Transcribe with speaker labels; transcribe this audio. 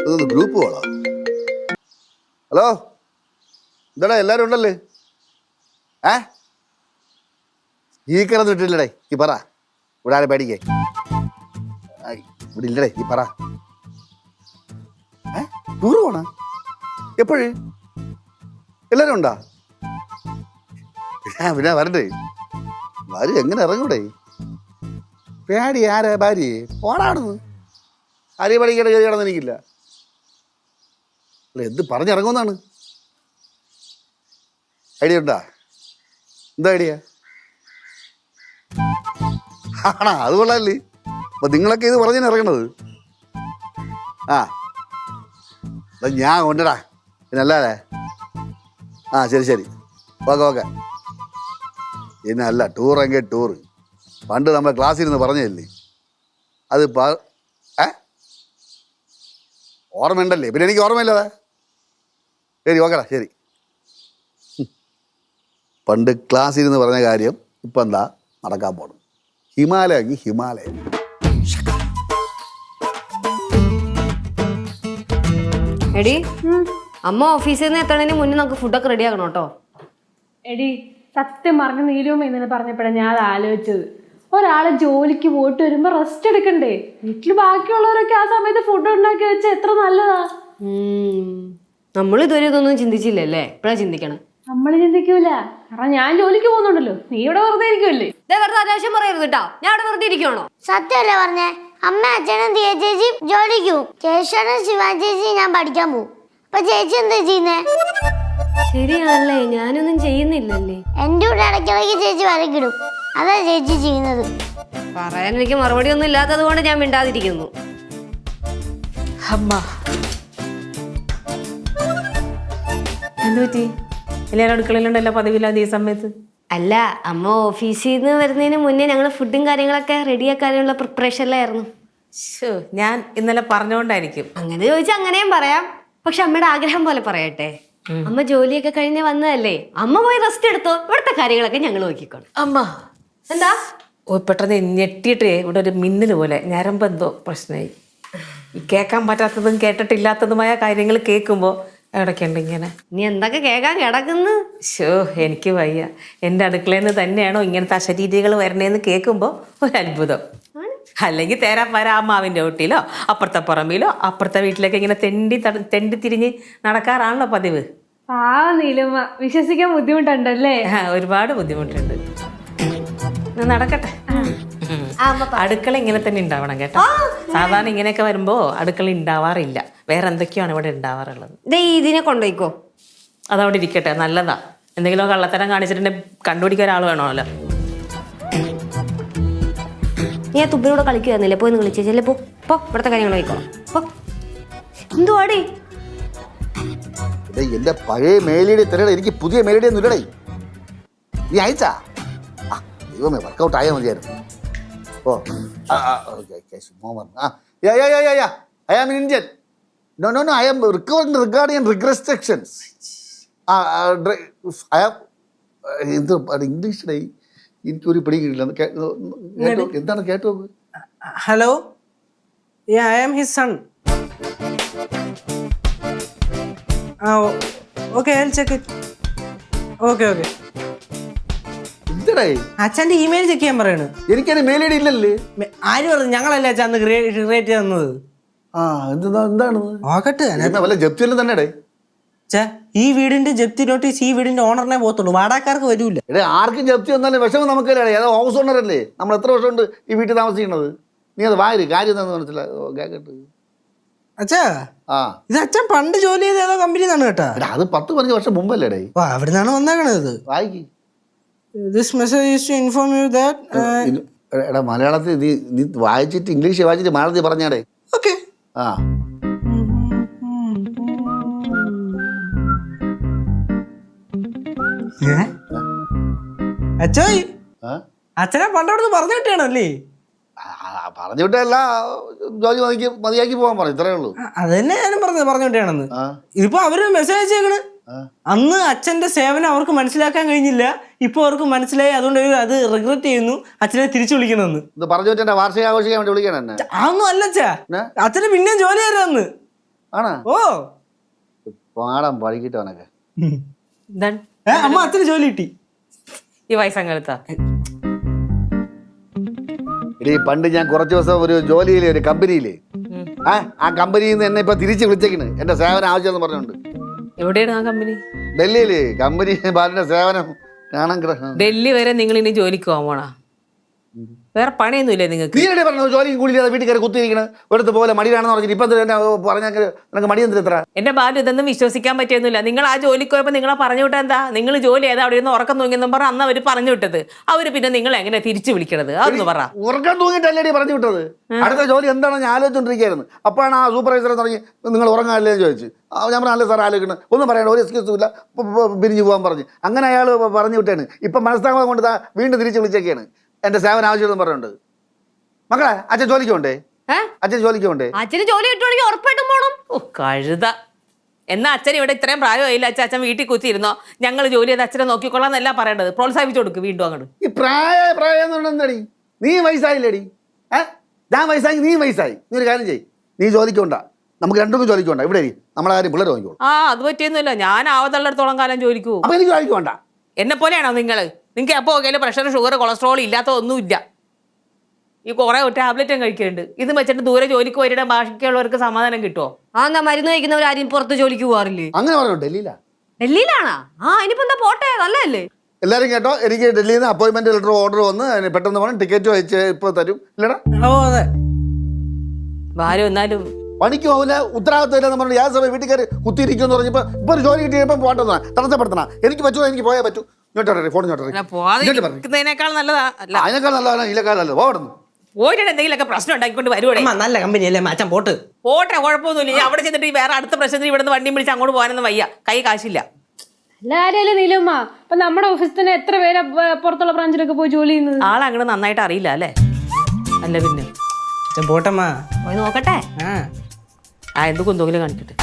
Speaker 1: Group കോളോ? Hello, എന്താടാ എല്ലാരും ഉണ്ടല്ലേ? സ്പീക്കറൊന്നും ഇട്ടില്ലടേ, ഈ പറ. ഇവിടെ ആരെ പേടിക്കേ? ഇവിടെ ഇല്ലടേ, ഈ പറ. ടൂറ് പോണ എപ്പോഴ്? എല്ലാരും ഉണ്ടാ? പിന്നെ വരണ്ടേ? ഭാര്യ എങ്ങനെ ഇറങ്ങൂടെ? പേടി ആരാ ഭാര്യ? പോടാടുന്നു. ആരെയും പഠിക്കേണ്ട കയറി കിടന്ന് എനിക്കില്ല. അല്ല, എന്ത് പറഞ്ഞിറങ്ങുമെന്നാണ്? ഐഡിയ ഉണ്ടാ? എന്താ ഐഡിയ? ആണാ? അത് കൊള്ളാല്ലേ. അപ്പൊ നിങ്ങളൊക്കെ ഇത് പറഞ്ഞാണ് ഇറങ്ങണത്. ഞാൻ കൊണ്ടടാ, പിന്നല്ലേ. ശരി ശരി, ഓക്കെ ഓക്കെ. പിന്നെ അല്ല, ടൂറെങ്കിൽ ടൂറ് പണ്ട് നമ്മൾ ക്ലാസ്സിൽ നിന്ന് പറഞ്ഞതല്ലേ. അത് ഓർമ്മയുണ്ടല്ലേ? പിന്നെ എനിക്ക് ഓർമ്മയില്ലാതെ. ശരി, ഓക്കെടാ, ശരി. പണ്ട് ക്ലാസ്സിൽ നിന്ന് പറഞ്ഞ കാര്യം ഇപ്പം എന്താ നടക്കാൻ പോണം? ഹിമാലയ ഹിമാലയം.
Speaker 2: എടി, അമ്മ ഓഫീസിൽ നിന്ന് എത്തണതിന് മുന്നേ നമുക്ക് ഫുഡൊക്കെ റെഡി ആക്കണം കേട്ടോ.
Speaker 3: എടി, സത്യം പറഞ്ഞ നീലുമ്മ ഇന്നലെ പറഞ്ഞപ്പോഴാണ് ഞാൻ അത് ആലോചിച്ചത്. ഒരാള് ജോലിക്ക് പോയിട്ട് വരുമ്പോ റെസ്റ്റ് എടുക്കണ്ടേ? വീട്ടില് ബാക്കിയുള്ളവരൊക്കെ ആ സമയത്ത് ഫുഡ് ഉണ്ടാക്കി വെച്ചാൽ എത്ര നല്ലതാ.
Speaker 2: നമ്മൾ ഇതുവരെ ഇതൊന്നും ചിന്തിച്ചില്ലല്ലേ? ഇപ്പഴാ ചിന്തിക്കണം.
Speaker 3: നമ്മള് ചിന്തിക്കൂല, കാരണം ഞാൻ ജോലിക്ക് പോകുന്നുണ്ടല്ലോ. നീ ഇവിടെ വെറുതെ ഇരിക്കുമല്ലേ?
Speaker 2: വെറുതെ അനാവശ്യം പറയരുത് കേട്ടോ. ഞാൻ അവിടെ വെറുതെ ഇരിക്കണോ?
Speaker 4: സത്യമല്ലേ പറഞ്ഞേ? അമ്മ അച്ഛനും ദിയ ചേച്ചി ജോലിക്ക് പോവും, ചേച്ചിയോടും ശിവാ ചേച്ചി ഞാൻ പഠിക്കാൻ പോവും. അപ്പൊ ചേച്ചി എന്താ ചെയ്യുന്നേ?
Speaker 2: ശരിയാണല്ലേ, ഞാനൊന്നും ചെയ്യുന്നില്ലല്ലേ.
Speaker 4: എന്റെ കൂടെ ഇടയ്ക്കിടയ്ക്ക് ചേച്ചി വരക്കിടും, അതാ ചേച്ചി ചെയ്യുന്നത്.
Speaker 2: പറയാൻ എനിക്ക് മറുപടി ഒന്നും ഇല്ലാത്തത് കൊണ്ട് ഞാൻ മിണ്ടാതിരിക്കുന്നു.
Speaker 5: അമ്മ എന്തു പറ്റി? എല്ലാവരും അടുക്കളയിലുണ്ടല്ലോ പതിവില്ലാതെ ഈ സമയത്ത്.
Speaker 2: അല്ല, അമ്മ ഓഫീസിൽ നിന്ന് വരുന്നതിന് മുന്നേ ഞങ്ങൾ ഫുഡും കാര്യങ്ങളൊക്കെ റെഡിയാക്കാനുള്ള പ്രിപ്പറേഷനിലായിരുന്നു.
Speaker 5: ഞാൻ ഇന്നലെ പറഞ്ഞോണ്ടായിരിക്കും.
Speaker 2: അങ്ങനെ ചോദിച്ചാൽ അങ്ങനെയും പറയാം. പക്ഷെ അമ്മയുടെ ആഗ്രഹം പോലെ പറയട്ടെ. അമ്മ ജോലിയൊക്കെ കഴിഞ്ഞ് വന്നതല്ലേ, അമ്മ പോയി റെസ്റ്റ് എടുത്തോ. ഇവിടുത്തെ കാര്യങ്ങളൊക്കെ ഞങ്ങൾ നോക്കിക്കോളാം.
Speaker 5: അമ്മ
Speaker 2: എന്താ?
Speaker 5: പെട്ടെന്ന് ഞെട്ടിയിട്ടേ ഇവിടെ ഒരു മിന്നൽ പോലെ ഞരമ്പ് എന്തോ പ്രശ്നമായി. കേൾക്കാൻ പറ്റാത്തതും കേട്ടിട്ടില്ലാത്തതുമായ കാര്യങ്ങൾ കേൾക്കുമ്പോൾ എവിടേക്കുണ്ട് ഇങ്ങനെ.
Speaker 2: നീ എന്തൊക്കെ കേൾക്കാൻ കിടക്കുന്നു?
Speaker 5: എനിക്ക് വയ്യ. എൻ്റെ അടുക്കളയിൽ നിന്ന് തന്നെയാണോ ഇങ്ങനത്തെ അശരീരികൾ വരണേന്ന് കേൾക്കുമ്പോൾ ഒരു അത്ഭുതം. അല്ലെങ്കിൽ തേരാപ്പാര ആ മാവിൻ്റെ ഒട്ടിയിലോ അപ്പുറത്തെ പുറമ്പിലോ അപ്പുറത്തെ വീട്ടിലേക്ക് ഇങ്ങനെ തെണ്ടി തിരിഞ്ഞ് നടക്കാറാണല്ലോ പതിവ്.
Speaker 3: നീലുമ്മ, വിശ്വസിക്കാൻ ബുദ്ധിമുട്ടുണ്ടല്ലേ?
Speaker 5: ഒരുപാട് ബുദ്ധിമുട്ടുണ്ട്. നടക്കട്ടെ. അടുക്കള ഇങ്ങനെ തന്നെ ഉണ്ടാവണം കേട്ടോ. സാധാരണ ഇങ്ങനെയൊക്കെ വരുമ്പോ അടുക്കള ഉണ്ടാവാറില്ല. വേറെ എന്തൊക്കെയാണ് ഇവിടെ ഉണ്ടാവാറുള്ളത്.
Speaker 2: ഇതിനെ കൊണ്ടുപോയിക്കോ.
Speaker 5: അതവിടെ ഇരിക്കട്ടെ, നല്ലതാ. എന്തെങ്കിലും കള്ളത്തരം കാണിച്ചിട്ടുണ്ടെങ്കിൽ കണ്ടുപിടിക്കാൻ ഒരാൾ വേണമല്ലോ.
Speaker 2: നീ ആ തുമ്പിനോട് കളിക്കുന്നില്ലേ? പോയി ഒന്ന് കളിച്ചേച്ചല്ലേ. പോ, ഇവിടുത്തെ കാര്യങ്ങൾ നോക്കോളാം. എന്തുവാടി?
Speaker 1: എന്റെ പഴയ മേലിയുടെ തരട, എനിക്ക് പുതിയ മേലിയുടെ ഒന്നും ഇല്ലടേ. നീ അയച്ചാ? ദൈവമേ, വർക്കൗട്ട് ആയാൽ മതിയായിരുന്നു. I am Indian. No, I am recovering regarding restrictions. I have ഇംഗ്ലീഷിലെ എനിക്കൊരു പിടിക്കില്ല. എന്താണ് കേട്ടോ?
Speaker 6: Hello, I am his son. Okay, I'll check it. Okay. അച്ഛൻ്റെ ഇമെയിൽ ചെക്ക് ചെയ്യാൻ പറയണ്.
Speaker 1: എനിക്കത് മെയിൽ ഐ ഡി ഇല്ലല്ലേ.
Speaker 6: ആര് പറഞ്ഞു? ഞങ്ങളല്ലേ അച്ഛൻ അന്ന് ക്രിയേറ്റ് തന്നത്.
Speaker 1: എന്താണ് വല്ല ജപ്തിയെല്ലാം തന്നെ?
Speaker 6: ഈ വീടിന്റെ ജപ്തി നോട്ടീസ് ഈ വീടിന്റെ ഓണറിനെ പോകത്തുള്ളൂ, വാടകക്കാർക്ക് വരൂല.
Speaker 1: ആർക്കും ജപ്തി വന്നാലും വിഷമം നമുക്കല്ലേ. ഏതോ ഹൗസ് ഓണർ അല്ലേ. നമ്മൾ എത്ര വർഷം കൊണ്ട് ഈ വീട്ടിൽ താമസിക്കുന്നത്? നീ അത് വായര് കാര്യം എന്താണെന്ന് മനസ്സിലായിട്ട്.
Speaker 6: അച്ഛാ, ഇത് അച്ഛൻ പണ്ട് ജോലി ചെയ്ത ഏതോ കമ്പനിന്നാണ് കേട്ടാ.
Speaker 1: അത് 10-15 വർഷം മുമ്പല്ലേ.
Speaker 6: അവിടെ നിന്നാണ് വന്നേക്കണത്.
Speaker 1: വായിക്ക്.
Speaker 6: This message is to inform you that
Speaker 1: എടാ, മലയാളത്തിൽ നീ വായിച്ചിട്ട് ഇംഗ്ലീഷ് വായിച്ചിട്ട് മലയാളത്തിൽ പറഞ്ഞാടേ.
Speaker 6: ഓക്കെ. അച്ഛായി, അച്ഛനെ പണ്ടവിടുന്ന് പറഞ്ഞു വിട്ടാണല്ലേ?
Speaker 1: പറഞ്ഞു വിട്ടല്ല, ജോലി മതിയാക്കി പോകാൻ പറഞ്ഞു. ഇത്രേ ഉള്ളൂ.
Speaker 6: അത് തന്നെ ഞാനും പറഞ്ഞു വിട്ടാണെന്ന്. ഇതിപ്പോ അവര് മെസ്സേജ് അയച്ചേക്കണ്. അന്ന് അച്ഛന്റെ സേവനം അവർക്ക് മനസ്സിലാക്കാൻ കഴിഞ്ഞില്ല, ഇപ്പൊ അവർക്ക് മനസ്സിലായി. അതുകൊണ്ട് അത് റിഗ്രറ്റ് ചെയ്യുന്നു, അച്ഛനെ തിരിച്ചു വിളിക്കണമെന്ന്.
Speaker 1: പറഞ്ഞു വാർഷിക ആഘോഷിക്കാൻ വേണ്ടി വിളിക്കണം.
Speaker 6: അതൊന്നും അല്ല അച്ഛാ, അച്ഛന് പിന്നെയും ജോലി തരാന്ന്.
Speaker 1: ആണോ
Speaker 6: ഓ
Speaker 1: പാടം പഠിക്കിട്ടവനൊക്കെ.
Speaker 5: എന്താണ്
Speaker 6: അമ്മ അച്ഛന് ജോലി കിട്ടി.
Speaker 5: ഈ വയസ്സങ്ങലത്താ?
Speaker 1: എടീ പണ്ട് ഞാൻ കുറച്ച് ദിവസം ഒരു ജോലിയിലെ ഒരു കമ്പനിയില് ആ കമ്പനിയിൽ നിന്ന് എന്നെ ഇപ്പൊ തിരിച്ച് വിളിച്ചേക്കണ് എന്റെ സേവനം ആവശ്യമെന്ന് പറഞ്ഞുകൊണ്ട്.
Speaker 5: എവിടെയാണ് ആ കമ്പനി?
Speaker 1: ഡൽഹിയില് കമ്പനി ബാലിന്റെ സേവനം കാണാൻ
Speaker 5: ഡൽഹി വരെ നിങ്ങൾ ഇനി ജോലിക്ക് പോകണ? വേറെ പണിയൊന്നുമില്ലേ നിങ്ങൾക്ക്?
Speaker 1: നീ എവിടെ പറഞ്ഞു ജോലിയും കൂലിയില്ലാതെ വീട്ടിൽ കയറി കുത്തിയിരിക്കണ് ഒരിടത്ത് പോലെ മടിയാണെന്ന് പറഞ്ഞിട്ട് ഇപ്പൊ പറഞ്ഞാൽ നിനക്ക് മടി എന്തിന് ഇത്ര?
Speaker 5: എന്റെ ബാലു ഇതൊന്നും വിശ്വസിക്കാൻ പറ്റിയൊന്നുമില്ല. നിങ്ങൾ ആ ജോലിക്ക് പോയപ്പോൾ നിങ്ങളെ പറഞ്ഞു വിട്ടാ എന്താ? നിങ്ങൾ ജോലി ചെയ്താൽ അവിടെ നിന്ന് ഉറക്കം തൂങ്ങിയെന്നും പറഞ്ഞ അന്ന് അവർ പറഞ്ഞു വിട്ടത്. അവര് പിന്നെ നിങ്ങൾ എങ്ങനെ തിരിച്ചു വിളിക്കണത് അതൊന്ന് പറ.
Speaker 1: ഉറക്കം തൂങ്ങിയിട്ടല്ലേ പറഞ്ഞു വിട്ടത്? അടുത്ത ജോലി എന്താണെന്ന് ഞാൻ ആലോചിച്ചോണ്ടിരിക്കുകയായിരുന്നു. അപ്പോഴാണ് ആ സൂപ്പർവൈസറെ തുടങ്ങി നിങ്ങൾ ഉറങ്ങാനല്ലേ എന്ന് ചോദിച്ചു. ഞാൻ പറഞ്ഞ അല്ലേ സാർ ആലോചിക്കണം, ഒന്നും പറയണം, ഒരു എക്സ്ക്യൂസും ഇല്ല, പിരിഞ്ഞു പോകാൻ പറഞ്ഞു. അങ്ങനെ അയാൾ പറഞ്ഞു വിട്ടാണ്. ഇപ്പം മനസ്താപം കൊണ്ട് വീണ്ടും തിരിച്ച് വിളിച്ചൊക്കെയാണ് എന്റെ സേവനം ആവശ്യമെന്ന് പറഞ്ഞുകൊണ്ട്. മക്കളെ അച്ഛൻ ജോലിക്ക് പോണ്ടേ? അച്ഛൻ ജോലിക്ക് പോണ്ടേ?
Speaker 2: അച്ഛന് ജോലി കിട്ടുവാണെങ്കിൽ ഉറപ്പായിട്ടും പോണം.
Speaker 5: ഓ കഴുത. എന്നാ അച്ഛൻ ഇവിടെ ഇത്രയും പ്രായമായില്ല, അച്ഛൻ വീട്ടിൽ കുത്തിയിരുന്നോ? ഞങ്ങൾ ജോലി ചെയ്ത് അച്ഛനെ നോക്കിക്കൊള്ളാം എന്നല്ല പറയേണ്ടത്. പ്രോത്സാഹിപ്പിച്ചു കൊടുക്ക് വീണ്ടും അങ്ങോട്ട്.
Speaker 1: ഈ പ്രായം എന്ന് പറഞ്ഞാൽ എന്താടി? നീ വയസ്സായില്ലേടി? ഞാൻ വയസ്സായി, നീ വയസ്സായി. നീ ഒരു കാര്യം ചെയ്യ്, നീ ജോലിക്ക് പോണ്ട, നമുക്ക് രണ്ടും ജോലിക്ക് പോണ്ട. ഇവിടെ നമ്മളെ കാര്യം പിള്ളേർ നോക്കിക്കോളൂ.
Speaker 5: അത് പറ്റിയൊന്നുമില്ല. ഞാൻ ആവത്തുള്ളിടത്തോളം കാലം ജോലിക്ക് പോകും.
Speaker 1: അപ്പൊ എനിക്ക് ജോലിക്ക് പോണ്ട.
Speaker 5: എന്നെ പോലെയാണോ നിങ്ങൾ? നിങ്ങൾക്ക് എപ്പോൾ നോക്കിയാലും പ്രഷർ ഷുഗർ കൊളസ്ട്രോൾ ഇല്ലാത്ത ഒന്നുമില്ല. ഈ കുറെ ടാബ്ലറ്റും കഴിക്കുന്നുണ്ട്. ഇത് വെച്ചിട്ട് ദൂരെ ജോലിക്ക് പോയിട്ട് ബാക്കിയുള്ളവർക്ക് സമാധാനം കിട്ടുമോ?
Speaker 2: എന്താ മരുന്ന് കഴിക്കുന്നവരാരും പുറത്ത് ജോലിക്ക് പോകാറില്ലേ?
Speaker 1: അങ്ങനെ പറഞ്ഞു ഡൽഹിയിലാ.
Speaker 2: ഡൽഹിയിലാണാ? ഇനിയിപ്പോ എന്താ പോട്ടെ, നല്ലതല്ലേ?
Speaker 1: എല്ലാരും കേട്ടോ, എനിക്ക് ഡൽഹിയിൽ നിന്ന് അപ്പോയിന്റ്മെന്റ് ലെറ്റർ ഓർഡർ വന്ന് പെട്ടെന്ന് പോകണം, ടിക്കറ്റ് അയച്ച് ഇപ്പൊ തരും. ഇല്ലടാ
Speaker 6: ഓ അതെ.
Speaker 5: ഭാര്യ എന്നാലും
Speaker 1: പണിക്ക് പോകില്ല, ഉത്തരവാദിത്തം ഇല്ലെന്ന് പറഞ്ഞു യാതൊരു സമയം വീട്ടിൽ കയറി കുത്തിയിരിക്കുമെന്ന് പറഞ്ഞപ്പോൾ ഇപ്പൊ ഒരു ജോലി കിട്ടിയപ്പോൾ പോട്ടെന്നാ തടസ്സപ്പെടുത്തണ. എനിക്ക് പറ്റുമോ? എനിക്ക് പോയാൽ പറ്റൂ. ഇങ്ങോട്ടേ ഫോൺ
Speaker 5: പോവാതിരിക്കുന്നതിനേക്കാൾ നല്ലതാ. അല്ല
Speaker 1: അതിനേക്കാൾ നല്ലതാണ് ഇതിനേക്കാൾ നല്ലത്. പോടുന്നു
Speaker 5: പോയിട്ട് എന്തെങ്കിലുമൊക്കെ പ്രശ്നം ഉണ്ടാക്കിക്കൊണ്ട് വരുവാടെ.
Speaker 6: അമ്മ നല്ല കമ്പനി അല്ലേ അച്ഛൻ പോട്ട്.
Speaker 5: പോട്ടെ, കുഴപ്പമൊന്നുമില്ല. ഞാൻ അവിടെ ചെന്നിട്ട് ഈ വേറെ അടുത്ത പ്രശ്നത്തിന് ഇവിടെ നിന്ന് വണ്ടിയും വിളിച്ച് അങ്ങോട്ട് പോകാനൊന്നും വയ്യ. കൈ കാശില്ല.
Speaker 3: നല്ല കാര്യമല്ലേ നീലുമ്മ? ഇപ്പൊ നമ്മുടെ ഓഫീസിൽ തന്നെ എത്ര പേരാ പുറത്തുള്ള ബ്രാഞ്ചിലൊക്കെ പോയി ജോലി ചെയ്യുന്നത്?
Speaker 5: ആളങ്ങനെ നന്നായിട്ട് അറിയില്ല അല്ലേ? അല്ല പിന്നെ
Speaker 6: അച്ഛൻ പോട്ടമ്മ.
Speaker 2: പോയി നോക്കട്ടെ.
Speaker 5: എന്ത് കുന്തോങ്കിലും കാണിക്കട്ടെ.